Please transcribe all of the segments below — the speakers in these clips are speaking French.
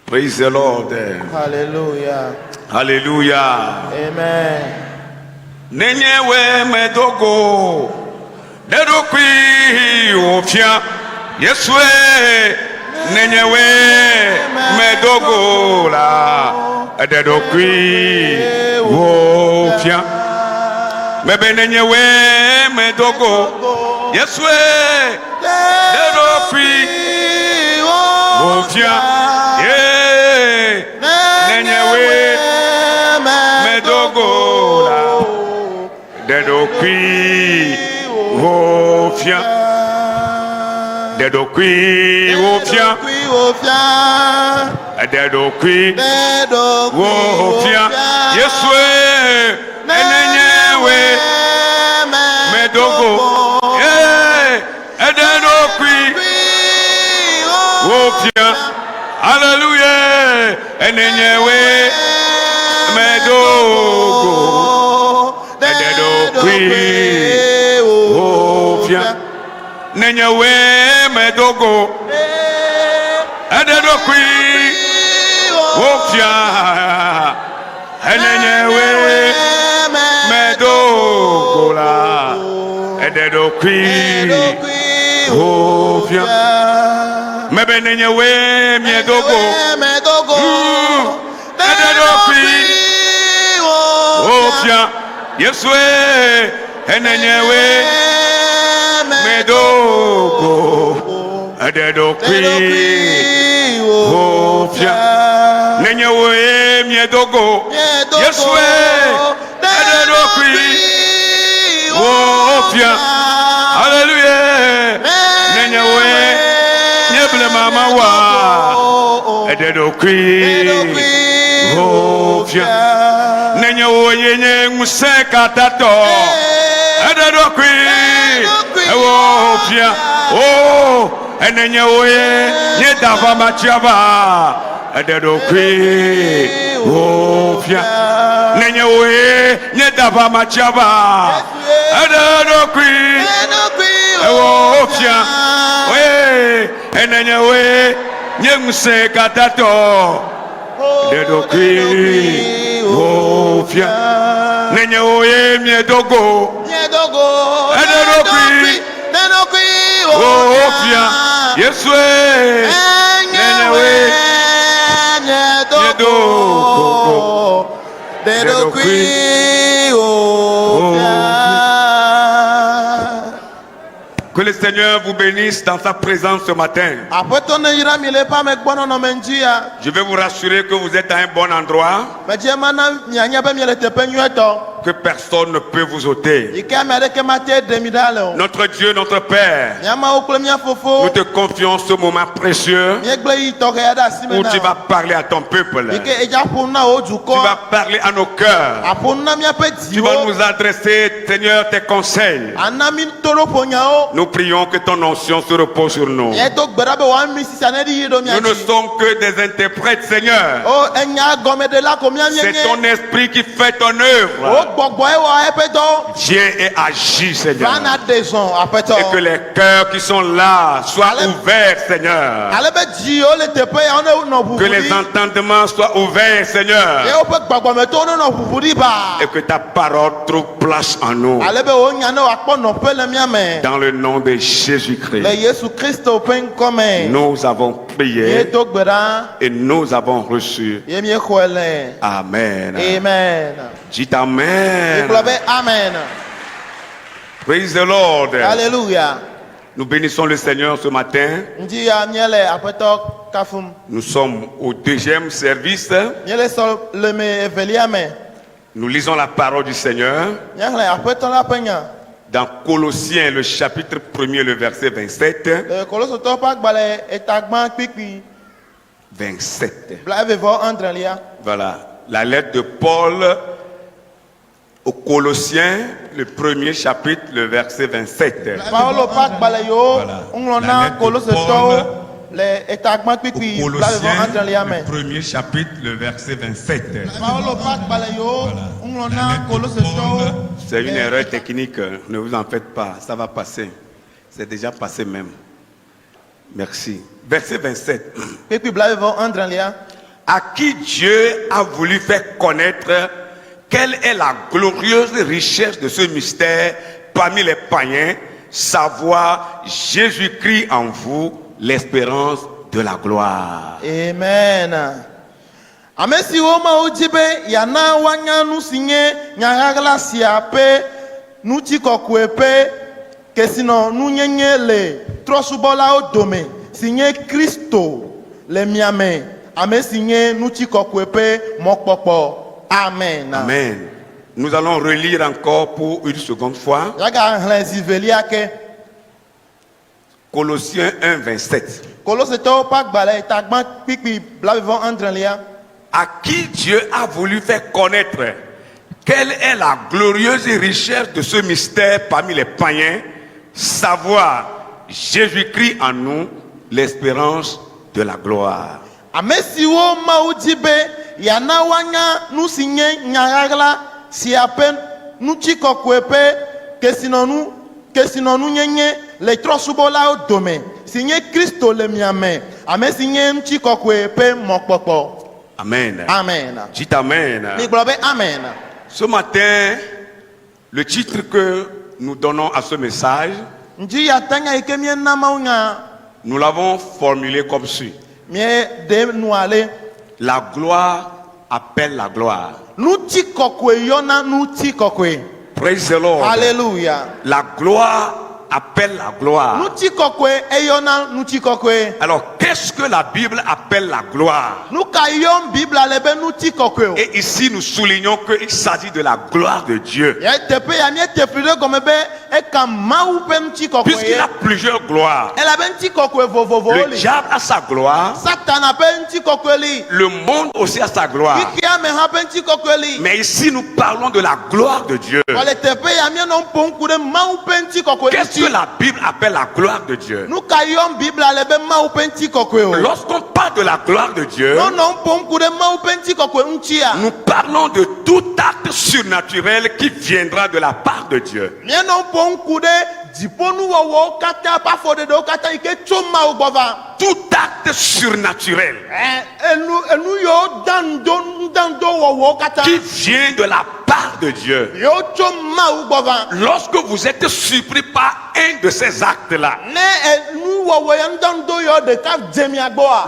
Praise the Lord. Hallelujah. Hallelujah. Amen. Nenyewe medogo dedokwi ofia Yeswe nenyewe medogo la dedokwi ofia mebe nenyewe medogo Yeswe dedokwi ofia nenyewe medogo la dedokwi ofia dedokwi ofia dedokwi ofia Yeswe enenyewe medogo dedokwi ofia hallelujah enenyewe medogo dedokwi ofia nenyewe medogo dedokwi ofia nenyewe medogo la dedokwi ofia mebe nenyewe medogo dedokwi ofia Yeswe enenyewe medogo dedokwi ofia nenyewe medogo Yeswe dedokwi ofia hallelujah nenyewe nyeble mama wa dedokwi ofia nenyewe yenye museka tato dedokwi ofia oh enenyewe nyedava machiava dedokwi ofia nenyewe nyedava machiava dedokwi ofia we enenyewe nyemuseka tato dedokwi ofia nenyewe miedogo dedokwi ofia Yeswe nenyewe miedogo dedokwi ofia. Que le Seigneur vous bénisse dans sa présence ce matin. Je vais vous rassurer que vous êtes à un bon endroit. Que personne ne peut vous ôter. Notre Dieu, notre Père, nous te confions ce moment précieux où tu vas parler à ton peuple. Tu vas parler à nos cœurs. Tu vas nous adresser, Seigneur, tes conseils. Nous prions que ton onction se repose sur nous. Nous ne sommes que des interprètes, Seigneur. C'est ton esprit qui fait ton œuvre. Viens et agis, Seigneur. Et que les cœurs qui sont là soient ouverts, Seigneur. Que les entendements soient ouverts, Seigneur. Et que ta parole trouve place en nous. Dans le nom de Jésus-Christ. Nous avons prié et nous avons reçu. Amen. Amen. Dites Amen. Amen. Praise the Lord. Alléluia. Nous bénissons le Seigneur ce matin. Nous sommes au deuxième service. Nous lisons la parole du Seigneur dans Colossiens, le chapitre 1er, le verset 27. 27. Voilà. La lettre de Paul aux Colossiens, le premier chapitre, le verset 27. Voilà. La lettre de Paul aux Colossiens, le premier chapitre, le verset 27. Voilà. C'est une erreur technique, ne vous en faites pas, ça va passer. C'est déjà passé même. Merci. Verset 27. à qui Dieu a voulu faire connaître quelle est la glorieuse richesse de ce mystère parmi les païens, savoir Jésus-Christ en vous, l'espérance de la gloire. Amen. Amesi woma ujibe yana wanya nusinye nyagala siape nuti kokwepe kesino nunyenye le trosubola odome signé Christo le miame ame signé nuti kokwepe mokpopo. Amen. Amen. Nous allons relire encore pour une seconde fois Colossiens 1, 27. À qui Dieu a voulu faire connaître quelle est la glorieuse richesse de ce mystère parmi les païens, savoir Jésus-Christ en nous, l'espérance de la gloire. Yana wanya nusinye nyagala si apen nuchi kokwepe kesinonu nyenye le trosubola odome signé Christo le miame ame signé nuchi kokwepe mokpopo. Amen. Amen. Dites amen. Amen. Ce matin, le titre que nous donnons à ce message, nous l'avons formulé comme suit. La gloire appelle la gloire. Praise the Lord. Alléluia. La gloire appelle la gloire. Alors, qu'est-ce que la Bible appelle la gloire? Et ici, nous soulignons qu'il s'agit de la gloire de Dieu. Puisqu'il a plusieurs gloires. Le diable a sa gloire. Le monde aussi a sa gloire. Mais ici, nous parlons de la gloire de Dieu. Qu'est-ce que la Bible appelle la gloire de Dieu? Lorsqu'on parle de la gloire de Dieu, nous parlons de tout acte surnaturel qui viendra de la part de Dieu. Tout acte surnaturel qui vient de la part de Dieu. Lorsque vous êtes surpris par un de ces actes-là,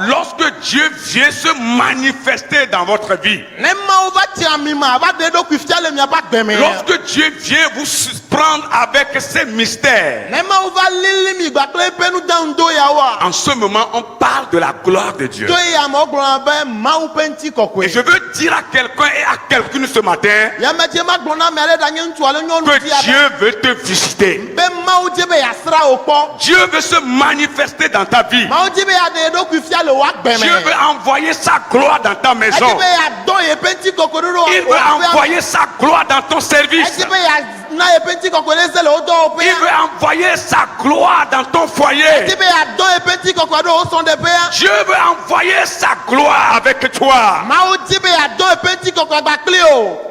lorsque Dieu vient se manifester dans votre vie, lorsque Dieu vient vous surprendre avec ses mystères, en ce moment on parle de la gloire de Dieu. Et je veux dire à quelqu'un et à quelqu'une ce matin que Dieu veut te visiter. Dieu veut se manifester dans ta vie. Dieu veut envoyer sa gloire dans ta maison. Il veut envoyer sa gloire dans ton service. Il veut envoyer sa gloire dans ton foyer. Dieu veut envoyer sa gloire avec toi.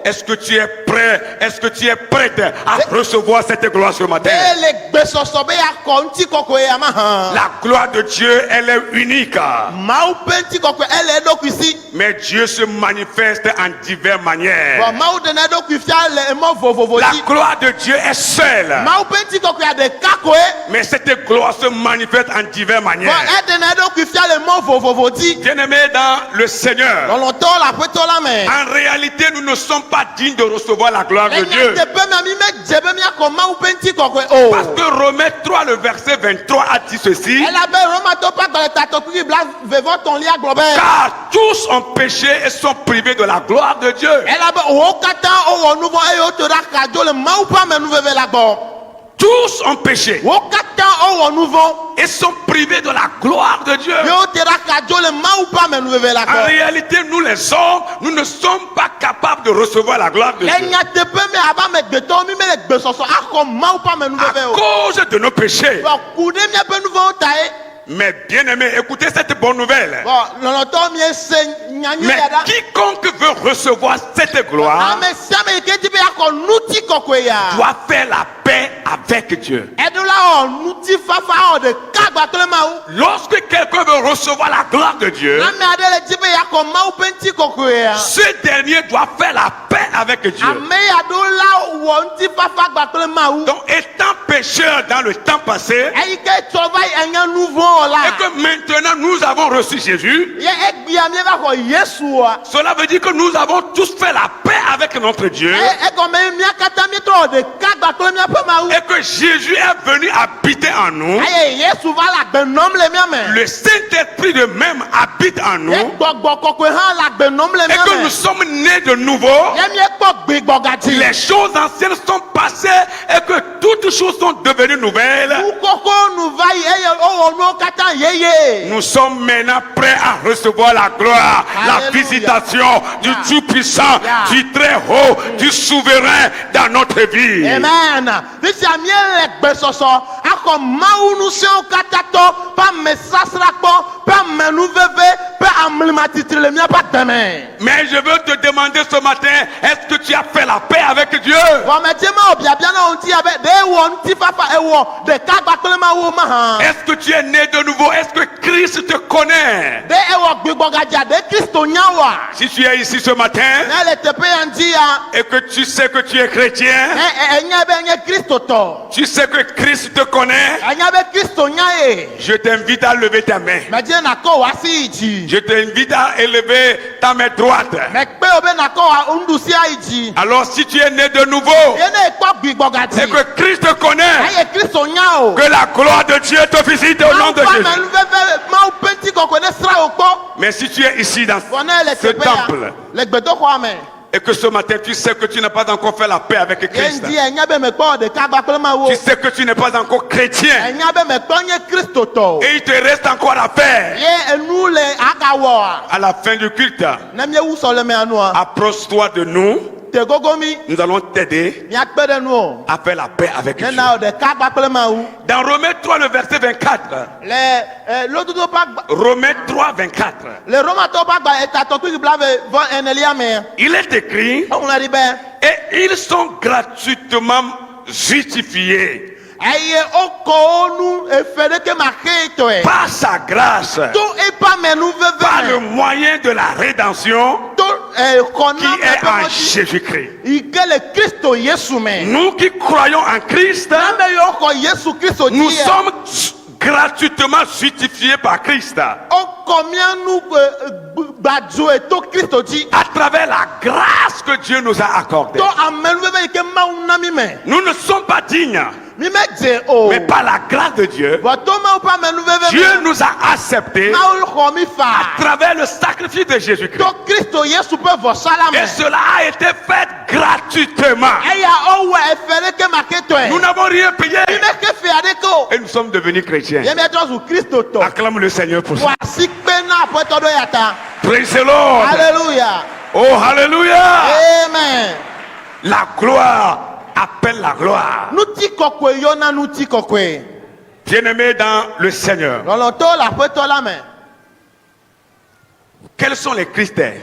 Est-ce que tu es prêt? Est-ce que tu es prête à recevoir cette gloire ce matin? La gloire de Dieu, elle est unique. Mais Dieu se manifeste en diverses manières. La gloire de Dieu est seule. Mais cette gloire se manifeste en diverses manières. Bien-aimés dans le Seigneur, en réalité, nous ne sommes pas dignes de recevoir la gloire de Dieu. Parce que Romains 3, le verset 23 a dit ceci: car tous ont péché et sont privés de la gloire de Dieu. Tous ont péché et sont privés de la gloire de Dieu. En réalité, nous les hommes, nous ne sommes pas capables de recevoir la gloire de Dieu. À cause de nos péchés. Mais bien aimé, écoutez cette bonne nouvelle. Mais quiconque veut recevoir cette gloire doit faire la paix avec Dieu. Lorsque quelqu'un veut recevoir la gloire de Dieu, ce dernier doit faire la paix avec Dieu. Donc, étant pécheur dans le temps passé, et que maintenant nous avons reçu Jésus, cela veut dire que nous avons tous fait la paix avec notre Dieu, et que Jésus est venu habiter en nous. Le Saint-Esprit de même habite en nous, et que nous sommes nés de nouveau. Les choses anciennes sont passées et que toutes choses sont devenues nouvelles. Nous sommes maintenant prêts à recevoir la gloire, la visitation du Tout-Puissant, du Très-Haut, du Souverain dans notre vie. Amen. Mais je veux te demander ce matin, est-ce que tu as fait la paix avec Dieu? Est-ce que tu es né de nouveau? Est-ce que Christ te connaît? Si tu es ici ce matin et que tu sais que tu es chrétien, tu sais que Christ te connaît, je t'invite à lever ta main. Je t'invite à élever ta main droite. Alors si tu es né de nouveau et que Christ te connaît, que la gloire de Dieu te visite au nom de Jésus. Mais si tu es ici dans ce temple et que ce matin tu sais que tu n'as pas encore fait la paix avec Christ, tu sais que tu n'es pas encore chrétien et il te reste encore à faire, à la fin du culte, approche-toi de nous. Nous allons t'aider à faire la paix avec Dieu. Dans Romains 3, le verset 24. Romains 3, 24. Il est écrit, et ils sont gratuitement justifiés par sa grâce, par le moyen de la rédemption qui est en Jésus-Christ. Nous qui croyons en Christ, nous sommes gratuitement justifiés par Christ à travers la grâce que Dieu nous a accordée. Nous ne sommes pas dignes, mais par la grâce de Dieu, Dieu nous a acceptés à travers le sacrifice de Jésus-Christ. Et cela a été fait gratuitement. Nous n'avons rien payé et nous sommes devenus chrétiens. Acclame le Seigneur pour ça. Praise the Lord. Alléluia. Oh, hallelujah. Amen. La gloire appelle la gloire. Bien-aimés dans le Seigneur, quels sont les critères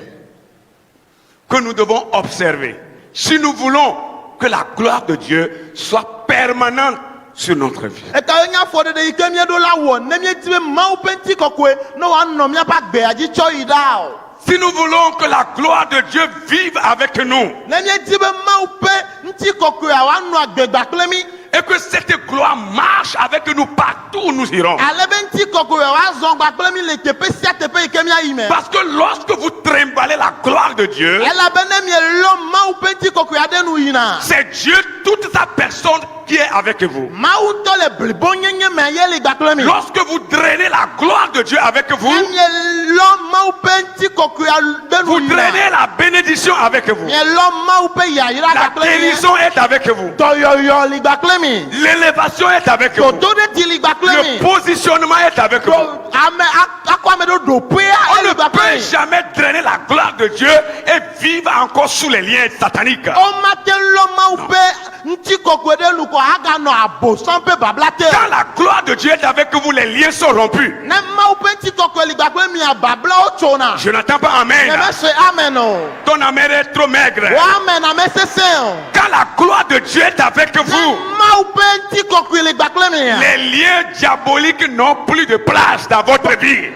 que nous devons observer si nous voulons que la gloire de Dieu soit permanente sur notre vie? Si nous voulons que la gloire de Dieu vive avec nous et que cette gloire marche avec nous partout où nous irons, parce que lorsque vous trimballez la gloire de Dieu, c'est Dieu, toute sa personne qui est avec vous. Lorsque vous drainez la gloire de Dieu avec vous, vous drainez la bénédiction avec vous. La guérison est avec vous. L'élévation est avec vous. Le positionnement est avec vous. On ne peut jamais drainer la gloire de Dieu et vivre encore sous les liens sataniques. Quand la gloire de Dieu est avec vous, les liens sont rompus. Je n'entends pas amen. Ton amen est trop maigre. Quand la gloire de Dieu est avec vous, les liens diaboliques n'ont plus de place dans votre vie.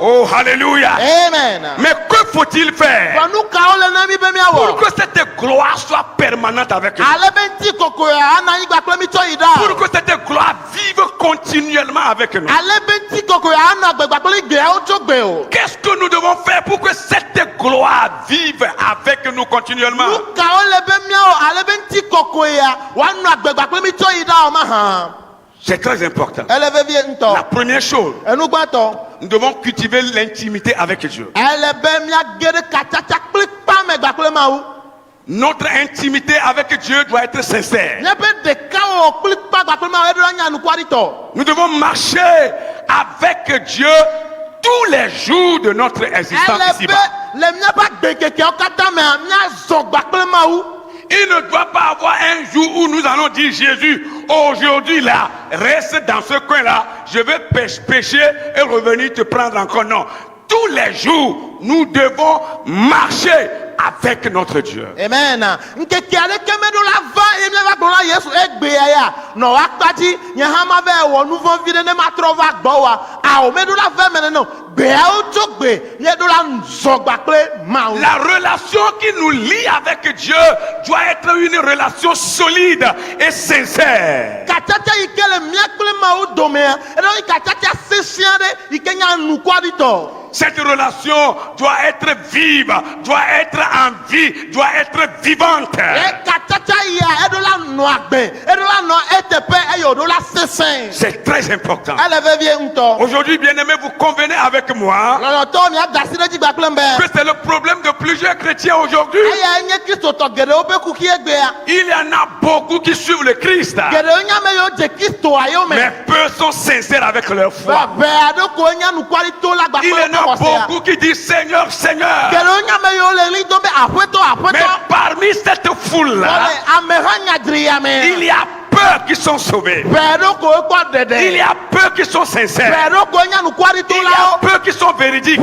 Oh, alléluia. Amen. Mais que faut-il faire pour que cette gloire soit permanente avec nous? Pour que cette gloire vive continuellement avec nous. Qu'est-ce que nous devons faire pour que cette gloire vive avec nous continuellement? C'est très important. La première chose, nous devons cultiver l'intimité avec Dieu. Notre intimité avec Dieu doit être sincère. Nous devons marcher avec Dieu tous les jours de notre existence ici-bas. Il ne doit pas avoir un jour où nous allons dire Jésus, aujourd'hui là, reste dans ce coin-là, je vais pécher et revenir te prendre encore. Non. Tous les jours, nous devons marcher avec notre Dieu. Amen. La relation qui nous lie avec Dieu doit être une relation solide et sincère. Cette relation doit être vive, doit être en vie, doit être vivante. C'est très important. Aujourd'hui, bien-aimés, vous convenez avec moi que c'est le problème de plusieurs chrétiens aujourd'hui. Il y en a beaucoup qui suivent le Christ, mais peu sont sincères avec leur foi. Il y en a beaucoup qui disent Seigneur, Seigneur. Mais parmi cette foule-là, il y a peu qui sont sauvés. Il y a peu qui sont sincères. Il y a peu qui sont véridiques.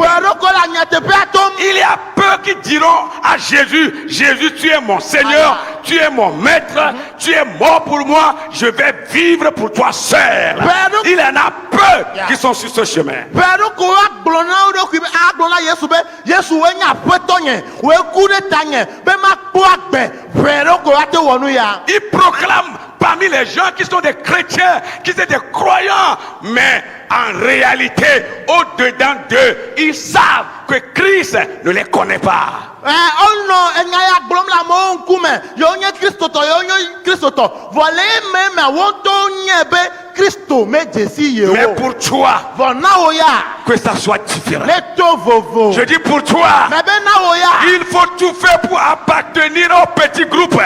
Il y a peu qui diront à Jésus, Jésus, tu es mon Seigneur, tu es mon maître, tu es mort pour moi, je vais vivre pour toi seul. Il y en a peu qui sont sur ce chemin. Il proclame parmi les gens qui sont des chrétiens, qui sont des croyants, mais en réalité, au-dedans d'eux, ils savent que Christ ne les connaît pas. Mais pour toi, que ça soit différent. Je dis pour toi, il faut tout faire pour appartenir au petit groupe.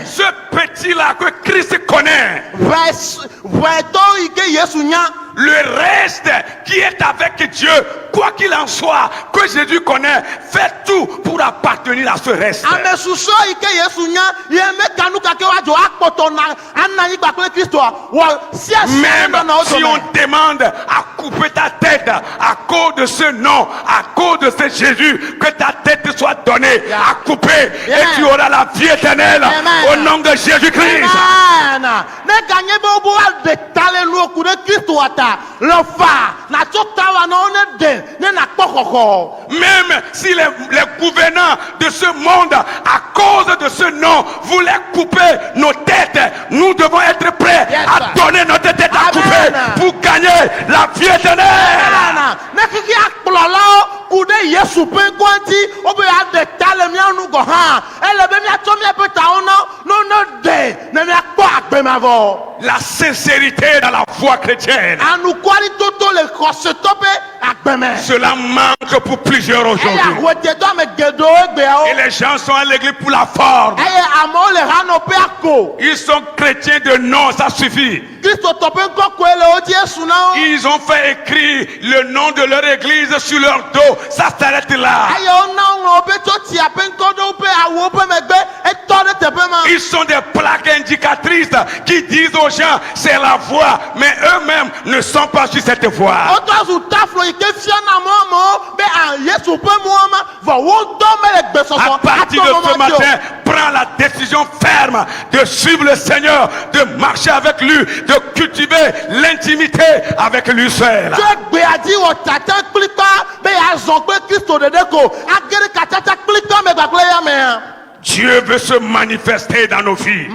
Ce petit-là que Christ connaît, le reste qui est avec Dieu, quoi qu'il en soit, que Jésus connaît, fait tout pour appartenir à ce reste. Même si on demande à couper ta tête à cause de ce nom, à cause de ce Jésus, que ta tête soit donnée à couper, et tu auras la vie éternelle au nom de Jésus-Christ. Même si les gouvernants de ce monde, à cause de ce nom, voulaient couper nos têtes, nous devons être prêts à donner notre tête à couper pour gagner la vie éternelle. La sincérité dans la foi chrétienne, cela manque pour plusieurs aujourd'hui. Et les gens sont à l'église pour la forme. Ils sont chrétiens de nom, ça suffit. Ils ont fait écrire le nom de leur église sur leur dos, ça s'arrête là. Ils sont des plaques indicatrices qui disent aux gens c'est la voie, mais eux-mêmes ne sont pas sur cette voie. À partir de ce matin, prends la décision ferme de suivre le Seigneur, de marcher avec lui, de cultiver l'intimité avec lui seul. Dieu veut se manifester dans nos vies.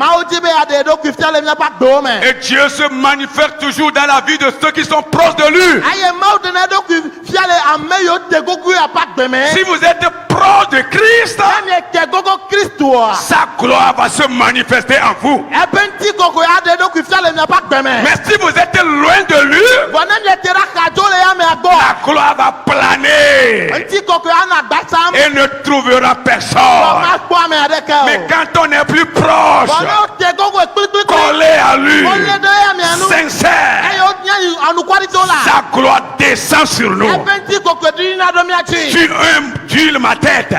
Et Dieu se manifeste toujours dans la vie de ceux qui sont proches de lui. Si vous êtes proche de Christ, sa gloire va se manifester en vous. Mais si vous êtes loin de lui, la gloire va planer et ne trouvera personne. Mais quand on est plus proche, collé à lui, sincère, sa gloire descend sur nous. Tu undules ma tête.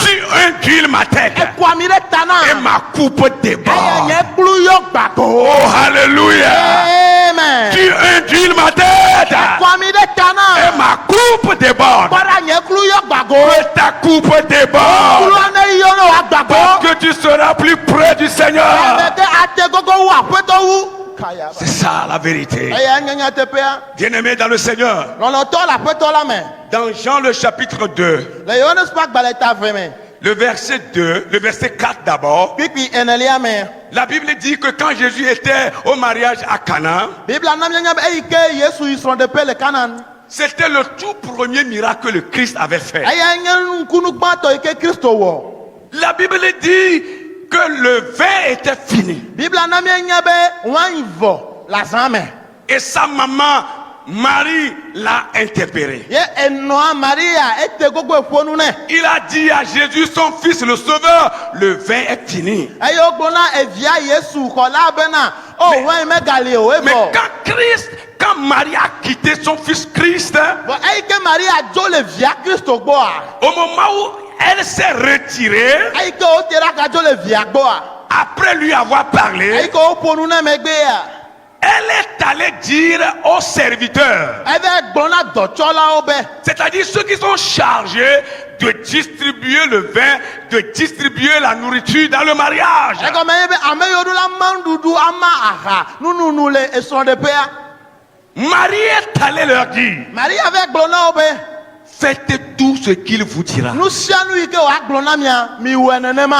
Tu undules ma tête et ma coupe déborde. Oh, alléluia. Tu undules ma tête et ma coupe déborde. Que ta coupe déborde. Parce que tu seras plus près du Seigneur. C'est ça la vérité. Bien-aimé dans le Seigneur. Dans Jean le chapitre 2, le verset 2, le verset 4 d'abord. La Bible dit que quand Jésus était au mariage à Cana, c'était le tout premier miracle que le Christ avait fait. La Bible dit que le vin était fini. Et sa maman Marie l'a interpellé. Il a dit à Jésus, son fils, le sauveur, le vin est fini. Mais quand Marie a quitté son fils Christ, au moment où elle s'est retirée, après lui avoir parlé, elle est allée dire aux serviteurs, c'est-à-dire ceux qui sont chargés de distribuer le vin, de distribuer la nourriture dans le mariage. Marie est allée leur dire, faites tout ce qu'il vous dira.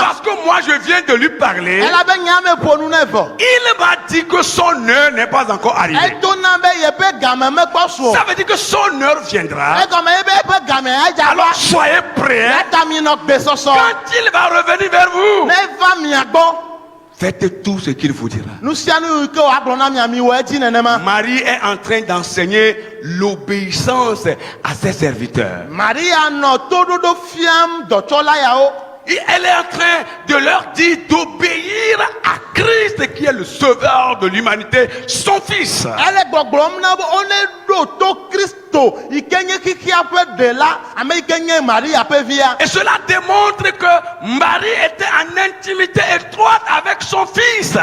Parce que moi je viens de lui parler. Il m'a dit que son heure n'est pas encore arrivée. Ça veut dire que son heure viendra. Alors soyez prêts. Quand il va revenir vers vous, faites tout ce qu'il vous dira. Marie est en train d'enseigner l'obéissance à ses serviteurs. Et elle est en train de leur dire d'obéir à Christ qui est le sauveur de l'humanité, son fils. Et cela démontre que Marie était en intimité étroite avec son fils.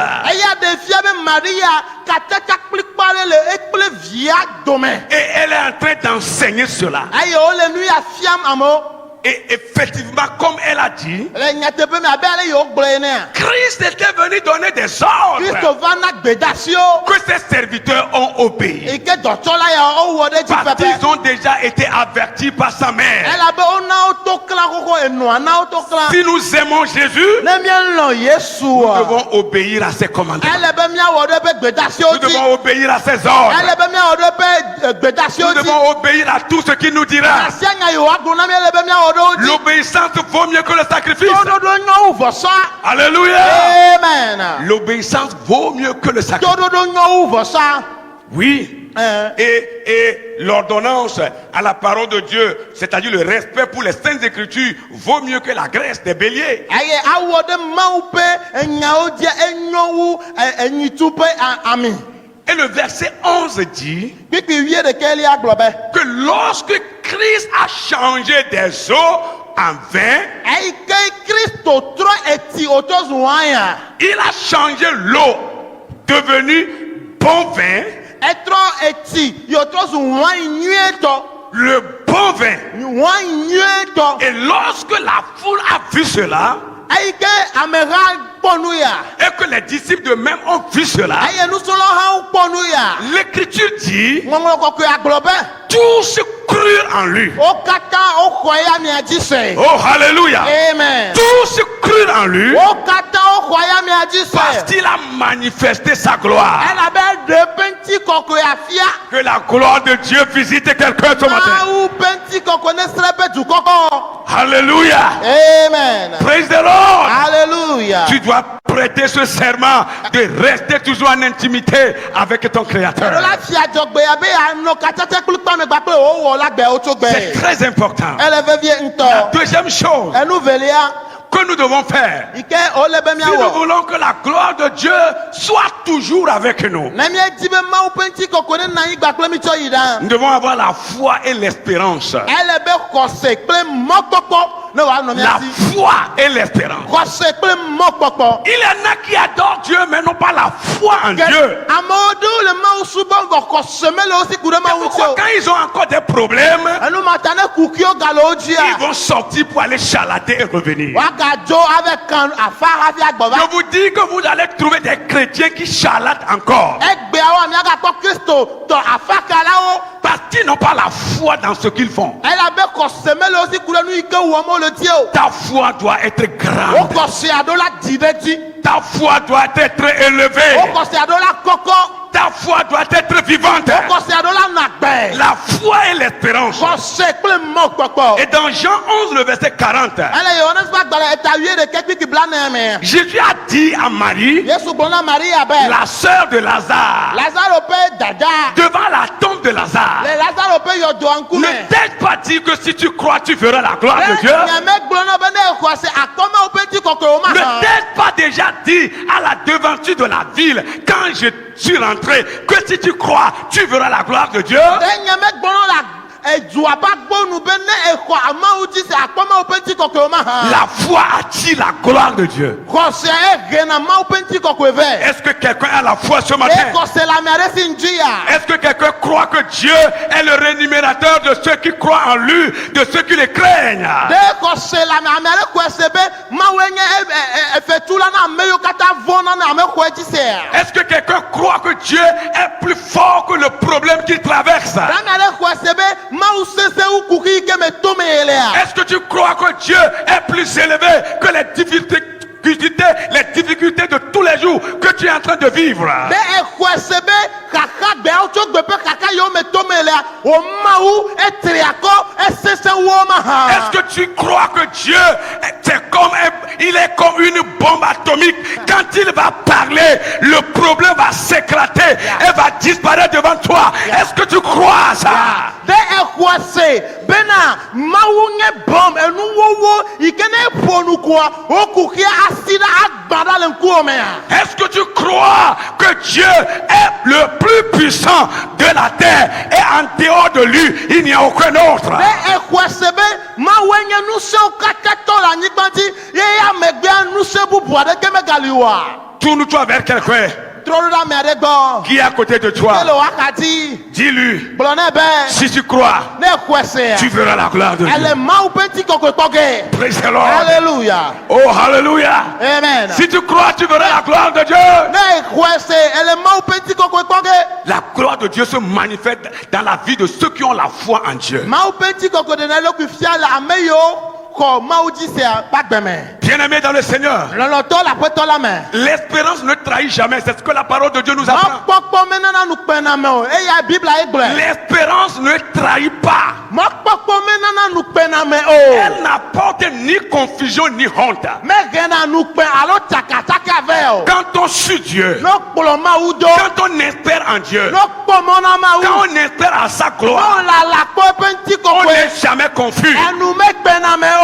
Et elle est en train d'enseigner cela. Et effectivement, comme elle a dit, Christ était venu donner des ordres que ses serviteurs ont obéi. Parce qu'ils ont déjà été avertis par sa mère. Si nous aimons Jésus, nous devons obéir à ses commandements. Nous devons obéir à ses ordres. Nous devons obéir à tout ce qu'il nous dira. L'obéissance vaut mieux que le sacrifice. Alléluia. Amen. L'obéissance vaut mieux que le sacrifice. Oui. Et l'ordonnance à la parole de Dieu, c'est-à-dire le respect pour les saintes écritures, vaut mieux que la graisse des béliers. Et le verset 11 dit que lorsque Christ a changé des eaux en vin. Il a changé l'eau devenu bon vin. Le bon vin. Et lorsque la foule a vu cela, et que les disciples de même ont vu cela, l'Écriture dit, tous crurent en lui. Oh alléluia. Amen. Tous crurent en lui parce qu'il a manifesté sa gloire. Que la gloire de Dieu visite quelqu'un ce matin. Alléluia. Amen. Praise the Lord. Hallelujah. Tu dois prêter ce serment de rester toujours en intimité avec ton Créateur. C'est très important. La deuxième chose que nous devons faire, si nous voulons que la gloire de Dieu soit toujours avec nous, nous devons avoir la foi et l'espérance. La foi et l'espérance. Il y en a qui adorent Dieu mais n'ont pas la foi en Dieu. Pourquoi quand ils ont encore des problèmes, ils vont sortir pour aller charlater et revenir. Je vous dis que vous allez trouver des chrétiens qui charlatent encore. Parce qu'ils n'ont pas la foi dans ce qu'ils font. Ta foi doit être grande. Ta foi doit être élevée. Ta foi doit être vivante. La foi et l'espérance. Et dans Jean 11, le verset 40, Jésus a dit à Marie, la sœur de Lazare, devant la tombe de Lazare, ne t'ai pas dit que si tu crois, tu verras la gloire de Dieu? Ne t'ai pas déjà dit à la devanture de la ville, quand je suis rentré, que si tu crois, tu verras la gloire de Dieu? La foi attire la gloire de Dieu. Est-ce que quelqu'un a la foi ce matin? Est-ce que quelqu'un croit que Dieu est le rémunérateur de ceux qui croient en lui, de ceux qui les craignent? Est-ce que quelqu'un croit que Dieu est plus fort que le problème qu'il traverse? Est-ce que tu crois que Dieu est plus élevé que les difficultés de tous les jours que tu es en train de vivre? Est-ce que tu crois que Dieu il est comme une bombe atomique? Quand il va parler, le problème va s'éclater et va disparaître devant toi. Est-ce que tu crois ça? Est-ce que tu crois que Dieu est le plus puissant de la terre et en dehors de lui, il n'y a aucun autre? Tourne-toi vers quelqu'un qui est à côté de toi. Dis-lui, si tu crois, tu verras la gloire de Dieu. Praise the Lord. Hallelujah. Oh, hallelujah. Amen. Si tu crois, tu verras la gloire de Dieu. La gloire de Dieu se manifeste dans la vie de ceux qui ont la foi en Dieu. Bien-aimé dans le Seigneur, l'espérance ne trahit jamais. C'est ce que la parole de Dieu nous apprend. L'espérance ne trahit pas. Elle n'apporte ni confusion ni honte. Quand on suit Dieu, quand on espère en Dieu, quand on espère à sa gloire, on n'est jamais confus.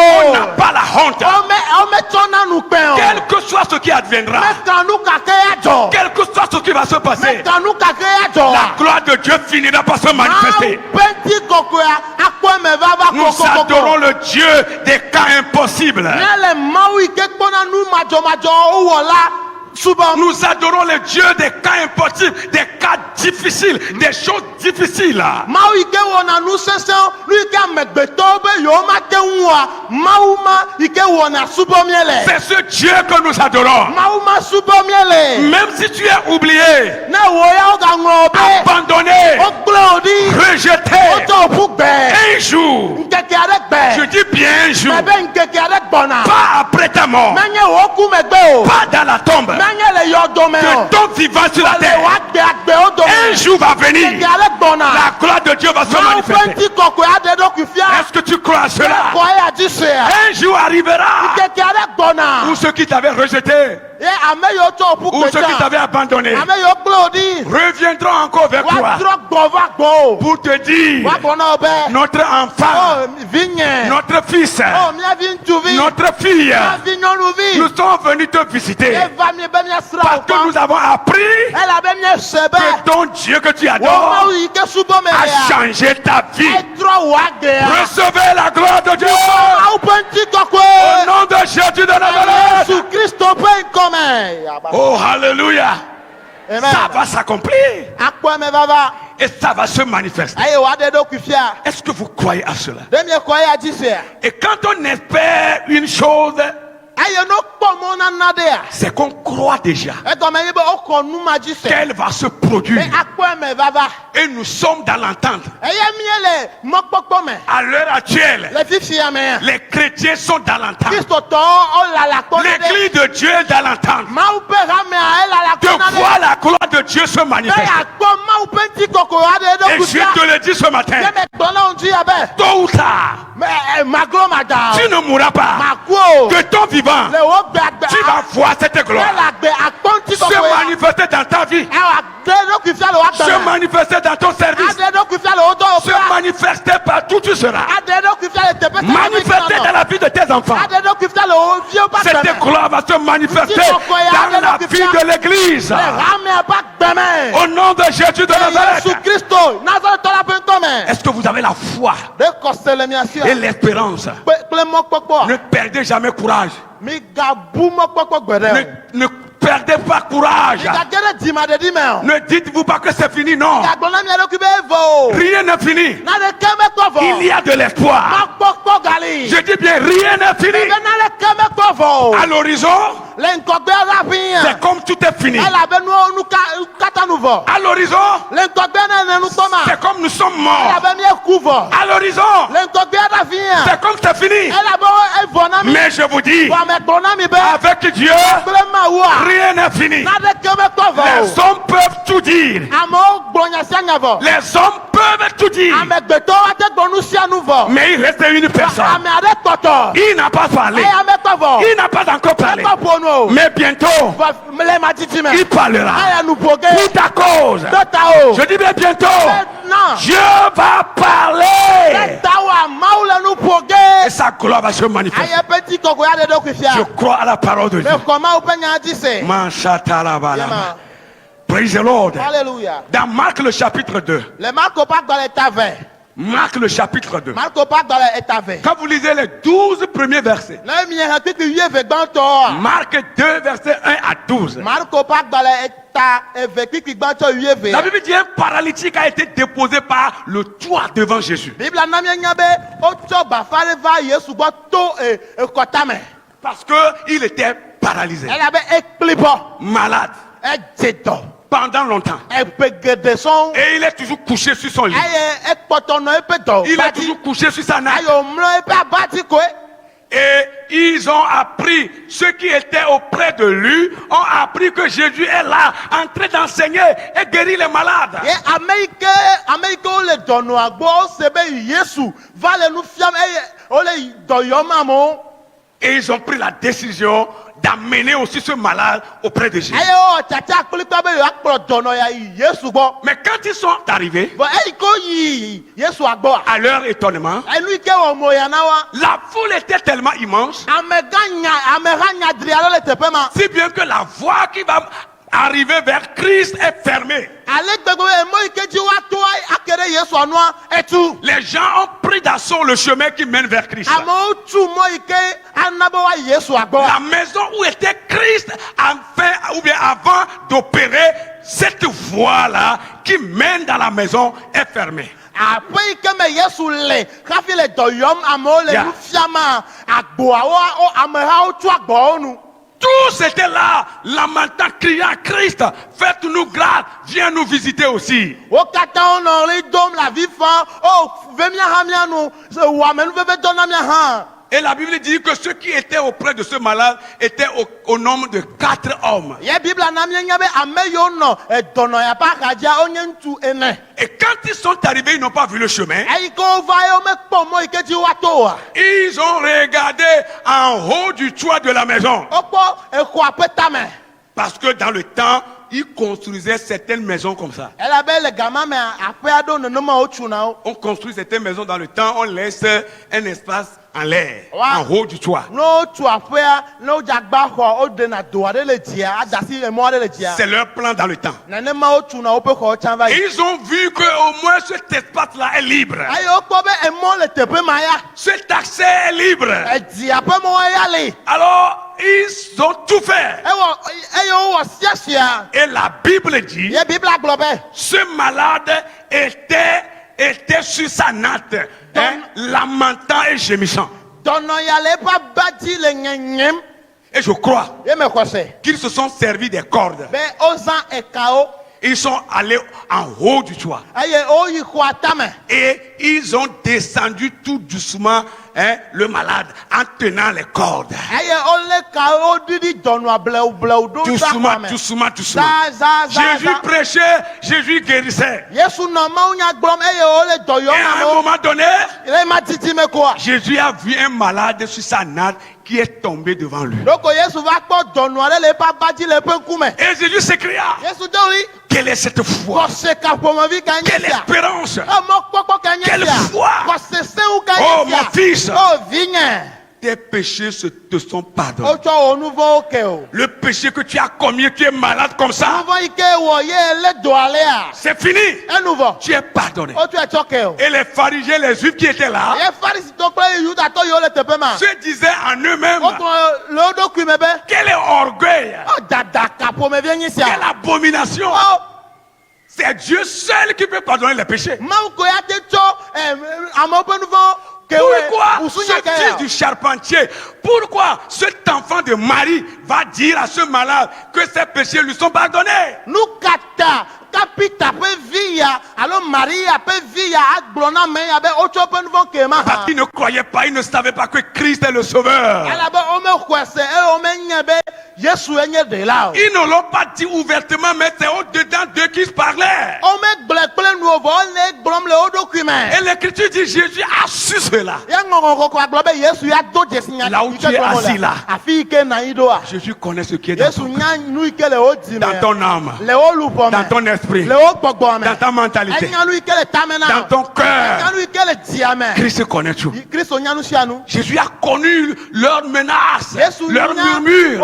On n'a pas la honte. Quel que soit ce qui adviendra, quel que soit ce qui va se passer, la gloire de de Dieu finira par se manifester. Nous adorons le Dieu des cas impossibles. Nous adorons le Dieu des cas impossibles, des cas difficiles, des choses difficiles. C'est ce Dieu que nous adorons. Même si tu es oublié, abandonné, rejeté, un jour, je dis bien un jour, pas après ta mort, pas dans la tombe, que ton vivant sur la terre, un jour va venir, la gloire de Dieu va se manifester. Est-ce que tu crois à cela? Un jour arrivera où ceux qui t'avaient rejeté, ou ceux qui t'avaient abandonné reviendront encore vers toi pour te dire: notre enfant, notre fils, notre fille, nous sommes venus te visiter parce que nous avons appris que ton Dieu que tu adores a changé ta vie. Recevez la gloire de Dieu au nom de Jésus de Nazareth. Oh, alléluia. Ça va s'accomplir et ça va se manifester. Est-ce que vous croyez à cela? Et quand on espère une chose, c'est qu'on croit déjà qu'elle va se produire. Et nous sommes dans l'entente. À l'heure actuelle, les chrétiens sont dans l'entente. L'église de Dieu est dans l'entente. De voir la gloire de Dieu se manifester. Et je te le dis ce matin, tôt ou tard, tu ne mourras pas. Que ton vivant, tu vas voir cette gloire se manifester dans ta vie, se manifester dans ton service, se manifester partout où tu seras, manifester dans la vie de tes enfants. Cette gloire va se manifester dans la vie de l'église. Au nom de Jésus de Nazareth. Est-ce que vous avez la foi et l'espérance? Ne perdez jamais courage. Ne perdez pas courage. Ne dites-vous pas que c'est fini, non. Rien n'est fini. Il y a de l'espoir. Je dis bien, rien n'est fini. À l'horizon, c'est comme tout est fini. À l'horizon, c'est comme nous sommes morts. À l'horizon, c'est comme c'est fini. Mais je vous dis, avec Dieu, rien n'est fini. Les hommes peuvent tout dire. Les hommes peuvent tout dire. Mais il reste une personne. Il n'a pas parlé. Il n'a pas encore parlé. Mais bientôt, il parlera. Pour ta cause. Je dis bien bientôt, Dieu va parler. Et sa gloire va se manifester. Je crois à la parole de Dieu. Praise the Lord. Alléluia. Dans Marc le chapitre 2. Marc le chapitre 2. Quand vous lisez les 12 premiers versets. Marc 2 versets 1 à 12. La Bible dit un paralytique a été déposé par le toit devant Jésus. Parce qu'il était paralysé. Malade. Pendant longtemps. Et il est toujours couché sur son lit. Il est toujours couché sur sa nappe. Et ils ont appris, ceux qui étaient auprès de lui ont appris que Jésus est là, en train d'enseigner et guérir les malades. Et ils ont pris la décision d'amener aussi ce malade auprès de Jésus. Mais quand ils sont arrivés, à leur étonnement, la foule était tellement immense, si bien que la voix qui va arriver vers Christ est fermée. Les gens ont pris d'assaut le chemin qui mène vers Christ. La maison où était Christ avant d'opérer cette voie-là qui mène dans la maison est fermée. Tous étaient là, lamentant, criant à Christ, faites-nous grâce, viens nous visiter aussi. Et la Bible dit que ceux qui étaient auprès de ce malade étaient au nombre de 4 hommes. Et quand ils sont arrivés, ils n'ont pas vu le chemin. Ils ont regardé en haut du toit de la maison. Parce que dans le temps, ils construisaient certaines maisons comme ça. On construit certaines maisons dans le temps, on laisse un espace en l'air, en haut du toit. C'est leur plan dans le temps. Et ils ont vu qu'au moins cet espace-là est libre. Cet accès est libre. Alors, ils ont tout fait. Et la Bible dit, ce malade était sur sa natte, lamentant et gémissant. Et je crois qu'ils se sont servis des cordes. Ils sont allés en haut du toit. Et ils ont descendu tout doucement le malade en tenant les cordes. Doucement, doucement, doucement. Jésus prêchait, Jésus guérissait. Et à un moment donné, Jésus a vu un malade sur sa natte qui est tombé devant lui. Et Jésus s'écria, quelle est cette foi? Quelle espérance? Quelle foi? Oh mon fils, tes péchés te sont pardonnés. Le péché que tu as commis, tu es malade comme ça, c'est fini. Tu es pardonné. Et les pharisiens, les juifs qui étaient là, se disaient en eux-mêmes, quel orgueil, quelle abomination. C'est Dieu seul qui peut pardonner les péchés. Pourquoi ce fils du charpentier, pourquoi cet enfant de Marie va dire à ce malade que ses péchés lui sont pardonnés? Parce qu'il ne croyait pas, il ne savait pas que Christ est le sauveur. Ils ne l'ont pas dit ouvertement, mais c'est au-dedans d'eux qu'ils parlaient. Et l'Écriture dit Jésus a su cela. Là où tu es assis là, Jésus connaît ce qui est dans ton âme, dans ton esprit, dans ta mentalité, dans ton cœur. Christ connaît tout. Jésus a connu leurs menaces, leurs murmures.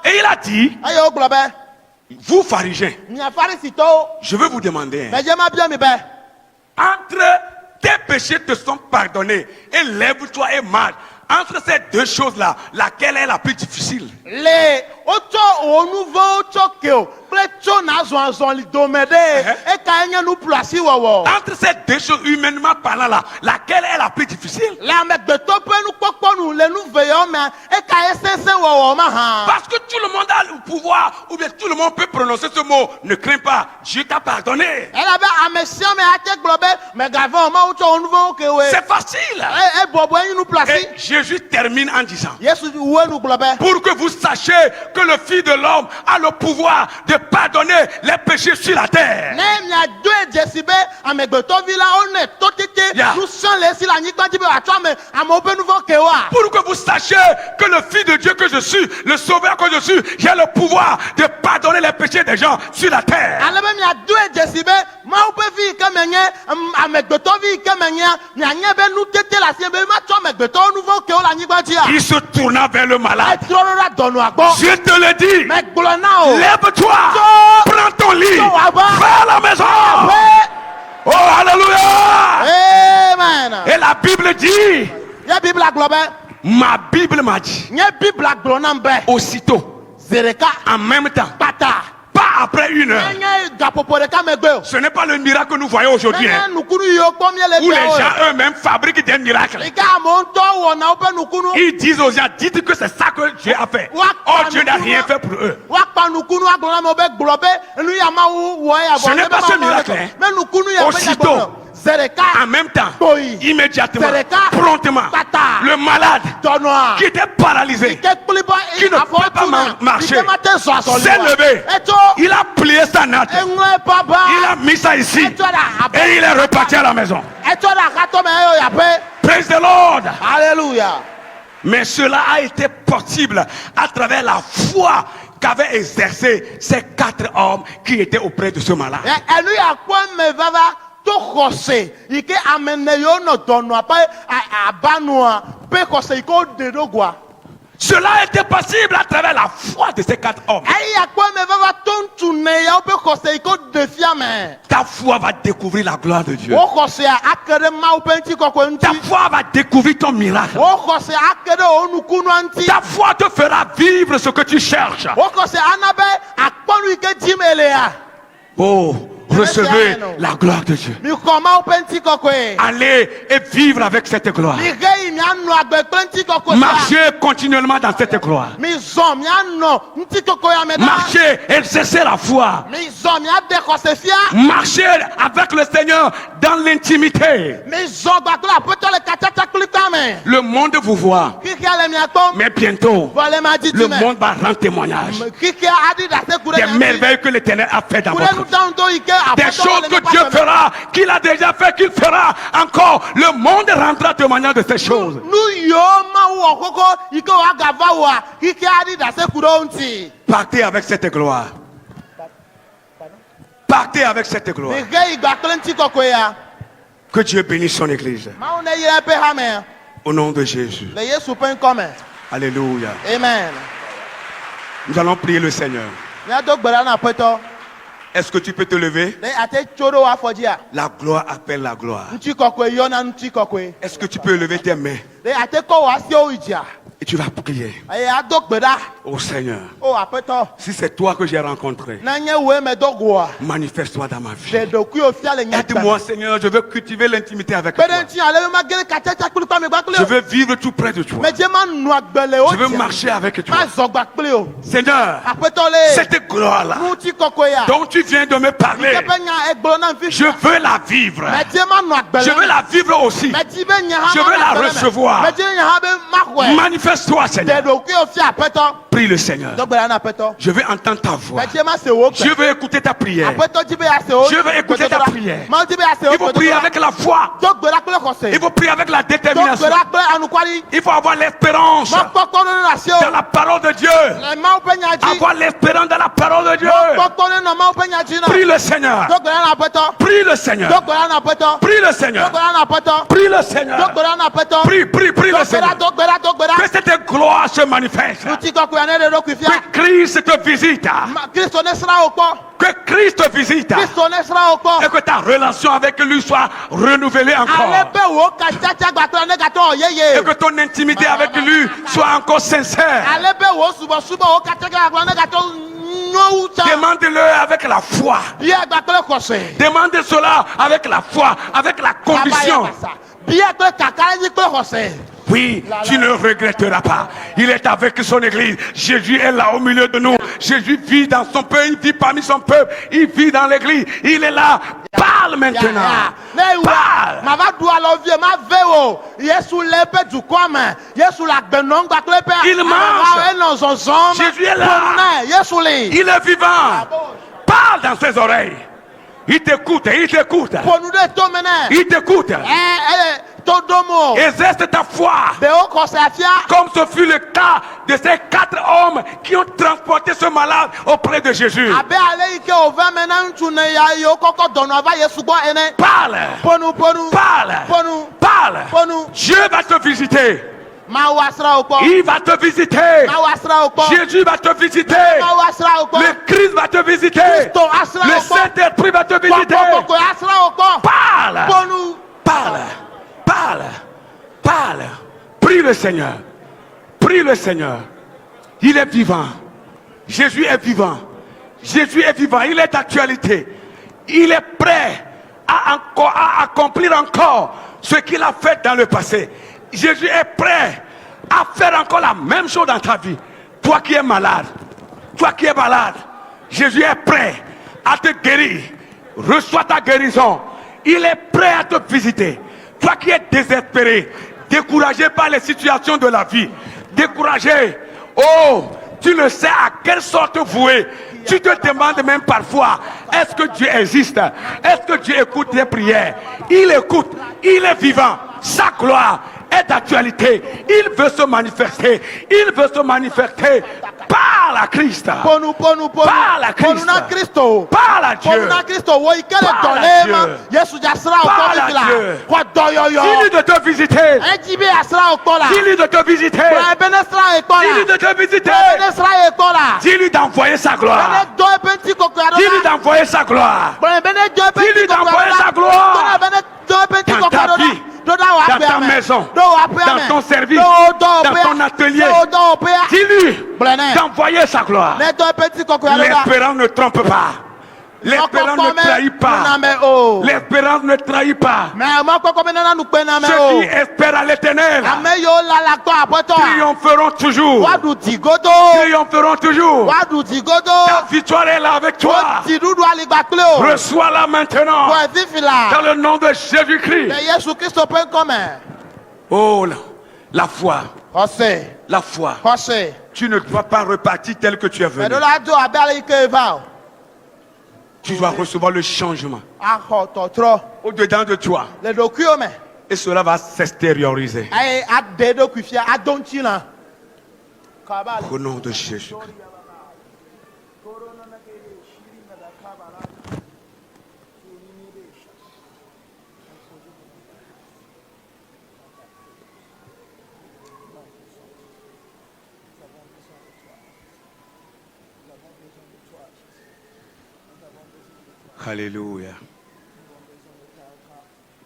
Et il a dit, vous pharisiens, je veux vous demander, entre tes péchés te sont pardonnés et lève-toi et marche. Entre ces deux choses-là, laquelle est la plus difficile? Entre ces deux choses, humainement parlant là, laquelle est la plus difficile? Parce que tout le monde a le pouvoir, ou bien tout le monde peut prononcer ce mot. Ne crains pas, Dieu t'a pardonné. C'est facile. Et Jésus termine en disant, pour que vous sachiez que le Fils de l'homme a le pouvoir de pardonner les péchés sur la terre. Pour que vous sachiez que le Fils de Dieu que je suis, le Sauveur que je suis, j'ai le pouvoir de pardonner les péchés des gens sur la terre. Il se tourna vers le malade. Je te le dis, lève-toi, prends ton lit, va à la maison. Oh, alléluia. Amen. Et la Bible dit, ma Bible m'a dit, aussitôt, en même temps, pas après une heure. Ce n'est pas le miracle que nous voyons aujourd'hui, hein, où les gens eux-mêmes fabriquent des miracles. Ils disent aux gens, dites que c'est ça que Dieu a fait. Oh, Dieu n'a rien fait pour eux. Ce n'est pas ce miracle, hein. Aussitôt, en même temps, immédiatement, promptement, le malade qui était paralysé, qui ne pouvait pas marcher, s'est levé. Il a plié sa natte, il a mis ça ici et il est reparti à la maison. Praise the Lord. Alléluia. Mais cela a été possible à travers la foi qu'avaient exercé ces 4 hommes qui étaient auprès de ce malade. Cela a été possible à travers la foi de ces 4 hommes. Ta foi va découvrir la gloire de Dieu. Ta foi va découvrir ton miracle. Ta foi te fera vivre ce que tu cherches. Oh, recevez la gloire de Dieu. Allez et vivre avec cette gloire. Marchez continuellement dans cette gloire. Marchez, exercez la foi. Marchez avec le Seigneur dans l'intimité. Le monde vous voit, mais bientôt le monde va rendre témoignage des merveilles que l'Éternel a fait dans votre vie. Des choses que Dieu fera, qu'il a déjà fait, qu'il fera encore. Le monde rendra témoignage de ces choses. Partez avec cette gloire. Partez avec cette gloire. Que Dieu bénisse son église. Au nom de Jésus. Alléluia. Amen. Nous allons prier le Seigneur. Est-ce que tu peux te lever? La gloire appelle la gloire. Est-ce que tu peux lever tes mains? Et tu vas prier. Oh Seigneur, si c'est toi que j'ai rencontré, manifeste-toi dans ma vie. Aide-moi Seigneur, je veux cultiver l'intimité avec toi. Je veux vivre tout près de toi. Je veux marcher avec toi. Seigneur, cette gloire-là dont tu viens de me parler, je veux la vivre. Je veux la vivre aussi. Je veux la recevoir. Manifeste-toi, Seigneur. Prie le Seigneur. Je veux entendre ta voix. Je veux écouter ta prière. Je veux écouter ta prière. Il faut prier avec la foi. Il faut prier avec la détermination. Il faut avoir l'espérance dans la parole de Dieu. Avoir l'espérance dans la parole de Dieu. Prie le Seigneur. Prie le Seigneur. Prie le Seigneur. Prie le Seigneur. Prie le Seigneur. Que cette gloire se manifeste. Que Christ te visite. Que Christ te visite. Et que ta relation avec lui soit renouvelée encore. Et que ton intimité avec lui soit encore sincère. Demande-le avec la foi. Demande cela avec la foi, avec la conviction. Oui, tu ne regretteras pas. Il est avec son église. Jésus est là au milieu de nous. Jésus vit dans son peuple. Il vit parmi son peuple. Il vit dans l'église. Il est là. Parle maintenant. Parle. Il marche. Jésus est là. Il est vivant. Parle dans ses oreilles. Il t'écoute, il t'écoute. Il t'écoute. Exerce ta foi. Comme ce fut le cas de ces 4 hommes qui ont transporté ce malade auprès de Jésus. Parle. Parle. Dieu va te visiter. Il va te visiter. Jésus va te visiter. Le Christ va te visiter. Le Saint-Esprit va te visiter. Parle. Parle. Parle. Parle. Prie le Seigneur. Prie le Seigneur. Il est vivant. Jésus est vivant. Jésus est vivant. Il est d'actualité. Il est prêt à accomplir encore ce qu'il a fait dans le passé. Jésus est prêt à faire encore la même chose dans ta vie. Toi qui es malade, Jésus est prêt à te guérir. Reçois ta guérison. Il est prêt à te visiter. Toi qui es désespéré, découragé par les situations de la vie, découragé, oh, tu ne sais à quelle sorte vouer. Tu te demandes même parfois, est-ce que Dieu existe? Est-ce que Dieu écoute tes prières? Il écoute, il est vivant. Sa gloire est d'actualité. Il veut se manifester. Il veut se manifester. Parle à Christ. Parle à Christ. Parle à Dieu. Parle à Dieu. Dis-lui de te visiter. Dis-lui de te visiter. Dis-lui de te visiter. Dis-lui d'envoyer sa gloire. Dis-lui d'envoyer sa gloire. Dis-lui d'envoyer sa gloire. Dans ta vie, dans ta maison, dans ton service, dans ton atelier, dis-lui d'envoyer sa gloire. L'espérance ne trompe pas. L'espérance ne trahit pas. L'espérance ne trahit pas. Ceux qui espèrent à l'Éternel triompheront toujours. Triompheront toujours. Ta victoire est là avec toi. Reçois-la maintenant. Dans le nom de Jésus-Christ. Oh, la foi. La foi. Tu ne dois pas repartir tel que tu es venu. Tu dois recevoir le changement au-dedans de toi. Et cela va s'extérioriser. Au nom de Jésus. Alléluia.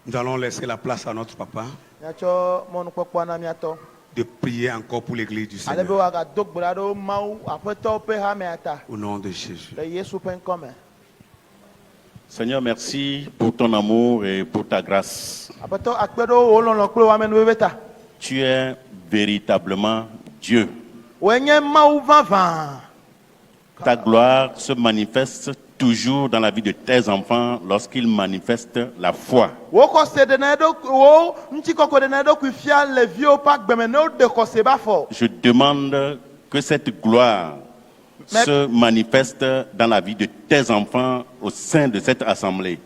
Nous allons laisser la place à notre papa de prier encore pour l'église du Seigneur. Au nom de Jésus. Seigneur, merci pour ton amour et pour ta grâce. Tu es véritablement Dieu. Ta gloire se manifeste toujours dans la vie de tes enfants lorsqu'ils manifestent la foi. Je demande que cette gloire se manifeste dans la vie de tes enfants au sein de cette assemblée.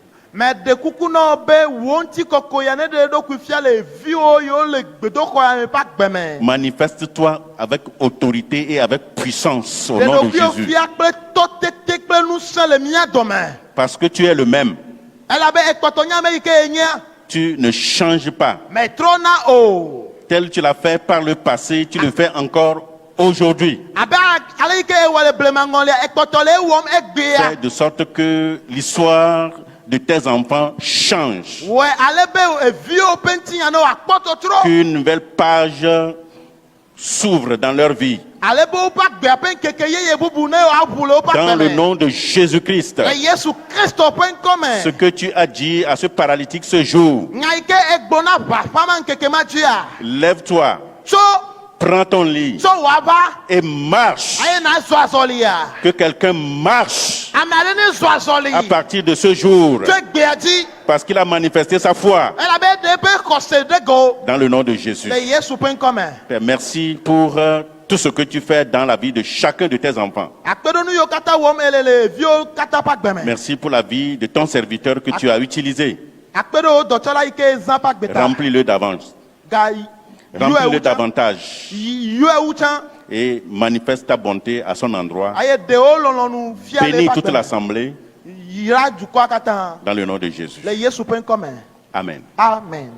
Manifeste-toi avec autorité et avec puissance au nom de Jésus. Parce que tu es le même. Tu ne changes pas. Tel tu l'as fait par le passé, tu le fais encore aujourd'hui. Fais de sorte que l'histoire de tes enfants change. Qu'une nouvelle page s'ouvre dans leur vie. Dans le nom de Jésus-Christ. Ce que tu as dit à ce paralytique ce jour. Lève-toi. Prends ton lit et marche. Que quelqu'un marche à partir de ce jour. Parce qu'il a manifesté sa foi. Dans le nom de Jésus. Père, merci pour tout ce que tu fais dans la vie de chacun de tes enfants. Merci pour la vie de ton serviteur que tu as utilisé. Remplis-le d'avance. Remplis-le davantage. Et manifeste ta bonté à son endroit. Bénis toute l'assemblée. Dans le nom de Jésus. Amen. Amen.